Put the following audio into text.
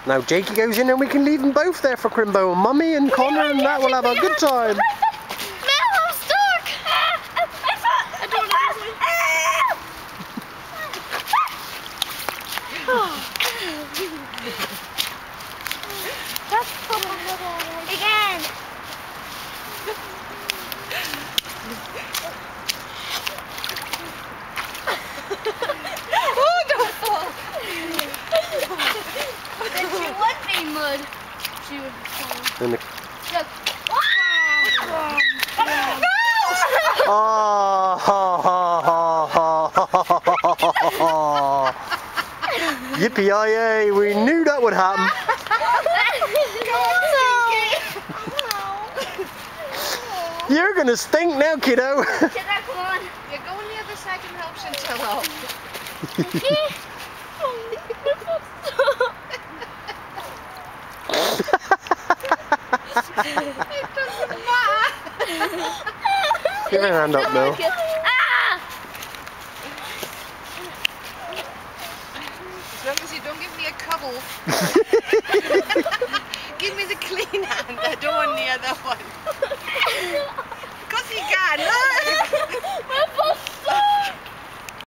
Now Jakey goes in and we can leave them both there for Crimbo and Mummy and Connor, and that will have a good time. Mel, I'm stuck! I don't know. That's again. Oh, don't fall. Then she would be mud. She would fall. And the... Look. Oh, ha, ha, ha, ha. Yippee-yi-yay, we knew that would happen. You're gonna stink now, kiddo. Kiddo, come on. You go on the other side and help Chantel out. It doesn't matter. Give your hand up, Mel. As long as you don't give me a cuddle.